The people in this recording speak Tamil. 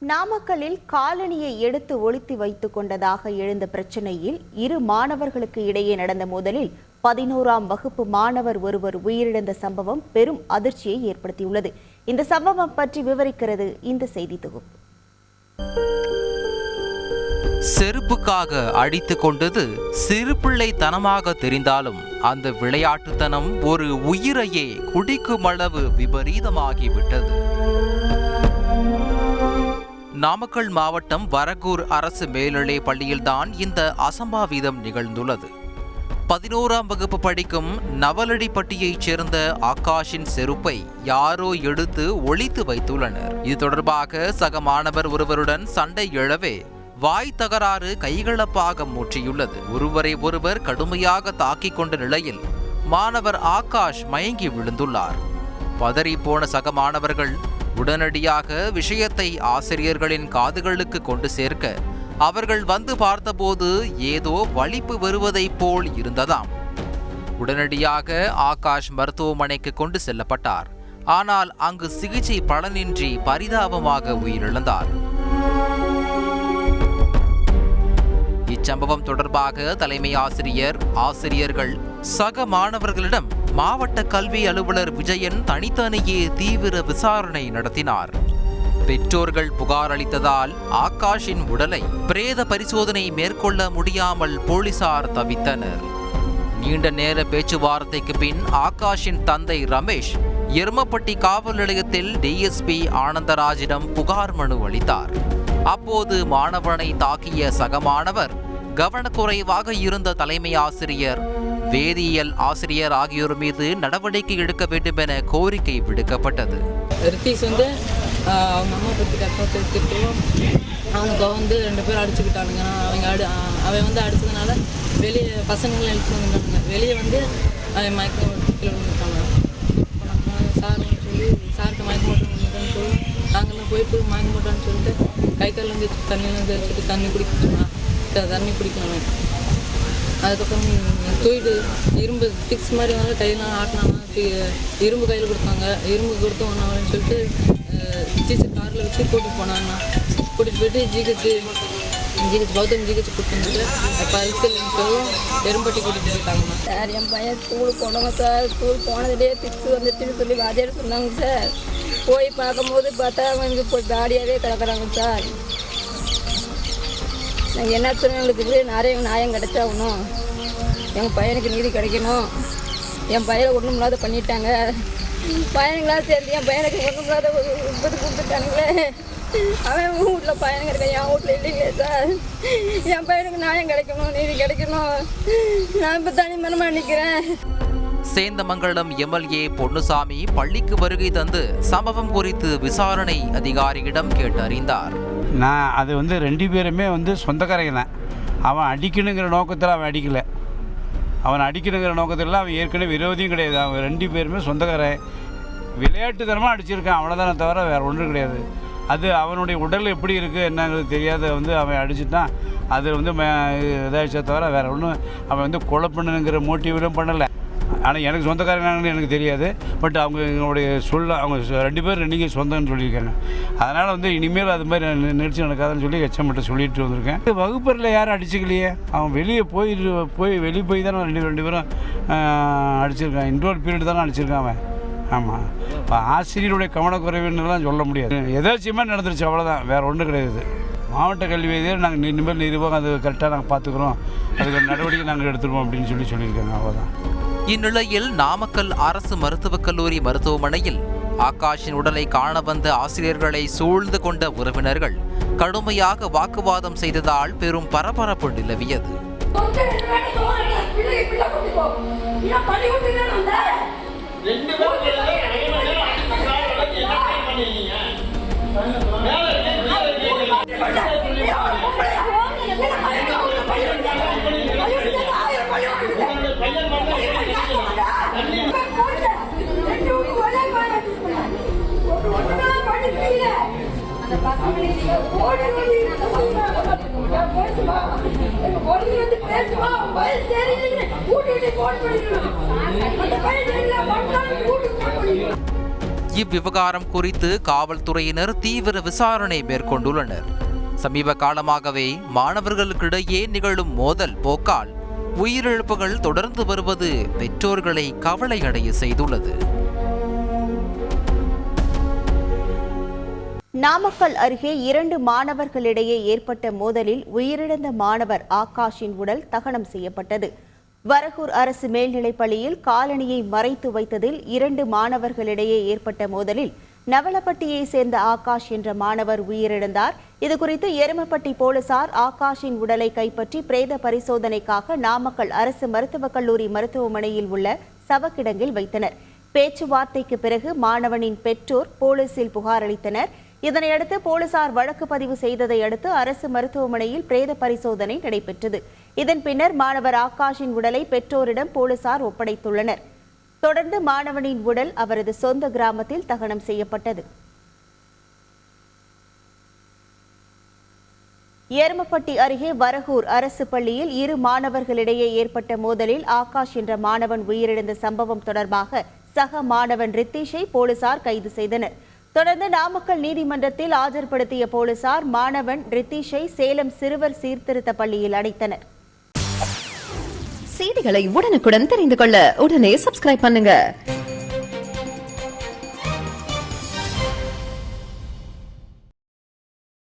நாமக்கல்லில் காலணியை எடுத்து ஒளித்து வைத்துக் கொண்டதாக எழுந்த பிரச்சினையில் இரு மாணவர்களுக்கு இடையே நடந்த மோதலில் 11ஆம் வகுப்பு மாணவர் ஒருவர் உயிரிழந்த சம்பவம் பெரும் அதிர்ச்சியை ஏற்படுத்தியுள்ளது. இந்த சம்பவம் பற்றி விவரிக்கிறது இந்த செய்தி தொகுப்பு. செருப்புக்காக அடித்து கொண்டது சிறுபிள்ளைத்தனமாக தெரிந்தாலும் அந்த விளையாட்டுத்தனம் ஒரு உயிரையே குடிக்கும் அளவு விபரீதமாகிவிட்டது. நாமக்கல் மாவட்டம் வரகூர் அரசு மேல்நிலை பள்ளியில்தான் இந்த அசம்பாவிதம் நிகழ்ந்துள்ளது. 11ஆம் வகுப்பு படிக்கும் நவலடிப்பட்டியைச் சேர்ந்த ஆகாஷின் செருப்பை யாரோ எடுத்து ஒளித்து வைத்துள்ளனர். இது தொடர்பாக சக மாணவர் ஒருவருடன் சண்டை எழவே வாய் தகராறு கைகலப்பாக முற்றியுள்ளது. ஒருவரை ஒருவர் கடுமையாக தாக்கிக் கொண்ட நிலையில் மாணவர் ஆகாஷ் மயங்கி விழுந்துள்ளார். பதறிப்போன சக மாணவர்கள் உடனடியாக விஷயத்தை ஆசிரியர்களின் காதுகளுக்கு கொண்டு சேர்க்க அவர்கள் வந்து பார்த்தபோது ஏதோ வலிப்பு வருவதைப் போல் இருந்ததாம். உடனடியாக ஆகாஷ் மருத்துவமனைக்கு கொண்டு செல்லப்பட்டார். ஆனால் அங்கு சிகிச்சை பலனின்றி பரிதாபமாக உயிரிழந்தார். இச்சம்பவம் தொடர்பாக தலைமை ஆசிரியர், ஆசிரியர்கள், சக மாணவர்களிடம் மாவட்ட கல்வி அலுவலர் விஜயன் தனித்தனியே தீவிர விசாரணை நடத்தினார். பெற்றோர்கள் புகார் அளித்ததால் ஆகாஷின் உடலை பிரேத பரிசோதனை மேற்கொள்ள முடியாமல் போலீசார் தவித்தனர். நீண்ட நேர பேச்சுவார்த்தைக்கு பின் ஆகாஷின் தந்தை ரமேஷ் எருமப்பட்டி காவல் நிலையத்தில் டிஎஸ்பி ஆனந்தராஜிடம் புகார் மனு அளித்தார். அப்போது மாணவனை தாக்கிய சக மாணவர், கவனக்குறைவாக இருந்த தலைமை ஆசிரியர், வேதியியல் ஆசிரியர் ஆகியோர் மீது நடவடிக்கை எடுக்க வேண்டும் என கோரிக்கை விடுக்கப்பட்டது. ரித்தீஷ் வந்து அவங்க அம்மா பற்றி கரெக்டாக தெரிஞ்சுட்டு அவனுக்கு வந்து 2 பேர் அடிச்சுக்கிட்டானுங்க. அவன் வந்து அடித்ததுனால வெளியே பசங்களும் எழுத்து வந்துட்டானுங்க. வெளியே வந்து அவன் மயக்க கீழே விழுந்துட்டாங்க. சார்னு சொல்லி சார்கிட்ட மயக்க மாட்டோம் விழுந்துட்டான்னு சொல்லி நாங்கள்லாம் போயிட்டு மயக்க மாட்டோன்னு சொல்லிட்டு கை காலில் வந்து தண்ணியில் தெரிச்சுட்டு தண்ணி குடிக்கணும். தண்ணி குடிக்கணும். அதுக்கப்புறம் தூக்கிட்டு இரும்பு 6 மாதிரி வந்து கையெல்லாம் ஆட்டினாங்க. இரும்பு கையில் கொடுத்தாங்க. இரும்பு கொடுத்து ஒன்றாங்கன்னு சொல்லிட்டு டீச்சர் காரில் வச்சு கூட்டிகிட்டு போனாங்கண்ணா. கூட்டிகிட்டு போயிட்டு ஜிஹெச் கௌதம் ஜிஹெச் கூப்பிட்டு பரிசல்னு சொல்லி எரும்பட்டி கூட்டிகிட்டு போயிட்டாங்கண்ணா. சார், என் பையன் ஸ்கூலுக்கு போனவங்க சார். ஸ்கூல் போனதுலேயே திக்ஸ் வந்துட்டுன்னு சொல்லி வாத்தியார் சொன்னாங்க சார். போய் பார்க்கும்போது பார்த்தா அவங்க போய் காடியாகவே கிடக்குறாங்க சார். நாங்கள் என்ன சொன்னோம், எங்களுக்கு நியாயம் கிடைச்சாகணும். எங்கள் பையனுக்கு நீதி கிடைக்கணும். என் பையனை ஒன்றும் இல்லாத பண்ணிட்டாங்க. பையனுங்களாக சேர்ந்து என் பையனுக்கு ஒன்றும் இல்லாத விபத்து கொடுத்துட்டானுங்களே. அவன் வீட்டில் பையனுங்க இருக்கேன், என் வீட்டில் இல்லைங்களே சார். என் பையனுக்கு நியாயம் கிடைக்கணும், நீதி கிடைக்கணும். நான் இப்போ தனிமனமாக நிற்கிறேன். சேந்தமங்கலம் எம்எல்ஏ பொன்னுசாமி பள்ளிக்கு வருகை தந்து சம்பவம் குறித்து விசாரணை அதிகாரியிடம் கேட்டறிந்தார். நான் அது வந்து 2 பேருமே வந்து சொந்தக்காரங்க தான். அவன் அடிக்கணுங்கிற நோக்கத்தில் அவன் அடிக்கலை. அவன் அடிக்கணுங்கிற நோக்கத்தில் அவன் ஏற்கனவே விரோதியும் கிடையாது. அவன் 2 பேருமே சொந்தக்காரன். விளையாட்டுத்தனமாக அடிச்சிருக்கான், அவ்வளோதானே தவிர வேறு ஒன்றும் கிடையாது. அது அவனுடைய உடல் எப்படி இருக்குது என்னங்கிறது தெரியாத வந்து அவன் அடிச்சுட்டான். அது வந்து இதாகிச்சே தவிர வேறு ஒன்றும் அவன் வந்து கொலை பண்ணணுங்கிற மோட்டிவ்லாம் பண்ணலை. ஆனால் எனக்கு சொந்தக்காரங்கன்னு எனக்கு தெரியாது. பட் அவங்க எங்களுடைய அவங்க 2 பேர் நீங்கள் சொந்தம்னு சொல்லியிருக்காங்க. அதனால் வந்து இனிமேல் அது மாதிரி நிறுத்தி நடக்காதுன்னு சொல்லி எச்சமிட்ட சொல்லிட்டு வந்திருக்கேன். வகுப்பறையில் யாரும் அடிச்சுக்கலையே. அவன் வெளியே போய் தானே 2 பேரும் அடிச்சிருக்கான். இன்டோர் பீரியட் தானே அடிச்சிருக்கான் அவன். ஆமாம், இப்போ ஆசிரியருடைய கவனக்குறைவுன்னுலாம் சொல்ல முடியாது. எதாச்சியமாக நடந்துருச்சு, அவ்வளோதான், வேறு ஒன்றும் கிடையாது. மாவட்ட கல்வி வேதியர் நாங்கள் இனிமேல் நிர்வாகம் அது கரெக்டாக நாங்கள் பார்த்துக்குறோம், அதுக்கு நடவடிக்கை நாங்கள் எடுத்துருவோம் அப்படின்னு சொல்லியிருக்காங்க. அவ்வளோதான். இந்நிலையில் நாமக்கல் அரசு மருத்துவக் கல்லூரி மருத்துவமனையில் ஆகாஷின் உடலை காண வந்த ஆசிரியர்களை சூழ்ந்து கொண்ட உறவினர்கள் கடுமையாக வாக்குவாதம் செய்ததால் பெரும் பரபரப்பு நிலவியது. இவ்விவகாரம் குறித்து காவல்துறையினர் தீவிர விசாரணை மேற்கொண்டுள்ளனர். சமீப காலமாகவே மாணவர்களுக்கிடையே நிகழும் மோதல் போக்கால் உயிரிழப்புகள் தொடர்ந்து வருவது பெற்றோர்களை கவலையடைய செய்துள்ளது. நாமக்கல் அருகே 2 மாணவர்களிடையே ஏற்பட்ட மோதலில் உயிரிழந்த மாணவர் ஆகாஷின் உடல் தகனம் செய்யப்பட்டது. வரகூர் அரசு மேல்நிலைப் பள்ளியில் காலணியை மறைத்து வைத்ததில் 2 மாணவர்களிடையே ஏற்பட்ட மோதலில் நவலப்பட்டியை சேர்ந்த ஆகாஷ் என்ற மாணவர் உயிரிழந்தார். இதுகுறித்து எருமப்பட்டி போலீசார் ஆகாஷின் உடலை கைப்பற்றி பிரேத பரிசோதனைக்காக நாமக்கல் அரசு மருத்துவக் கல்லூரி மருத்துவமனையில் உள்ள சவக்கிடங்கில் வைத்தனர். பேச்சுவார்த்தைக்கு பிறகு மாணவனின் பெற்றோர் போலீசில் புகார் அளித்தனர். இதனையடுத்து போலீசார் வழக்கு பதிவு செய்ததை அடுத்து அரசு மருத்துவமனையில் பிரேத பரிசோதனை நடைபெற்றது. இதன் பின்னர் மாணவர் ஆகாஷின் உடலை பெற்றோரிடம் போலீசார் ஒப்படைத்துள்ளனர். தொடர்ந்து மாணவனின் உடல் அவரது சொந்த கிராமத்தில் தகனம் செய்யப்பட்டது. எருமப்பட்டி அருகே வரகூர் அரசு பள்ளியில் 2 மாணவர்களிடையே ஏற்பட்ட மோதலில் ஆகாஷ் என்ற மாணவன் உயிரிழந்த சம்பவம் தொடர்பாக சக மாணவன் ரித்தீஷை போலீசார் கைது செய்தனர். தொடர்ந்து நாமக்கல் நீதிமன்றத்தில் ஆஜர்படுத்திய போலீசார் மாணவன் ரித்தீஷை சேலம் சிறுவர் சீர்திருத்த பள்ளியில் அடைத்தனர். செய்திகளை உடனுக்குடன் தெரிந்து கொள்ள உடனே சப்ஸ்கிரைப் பண்ணுங்க.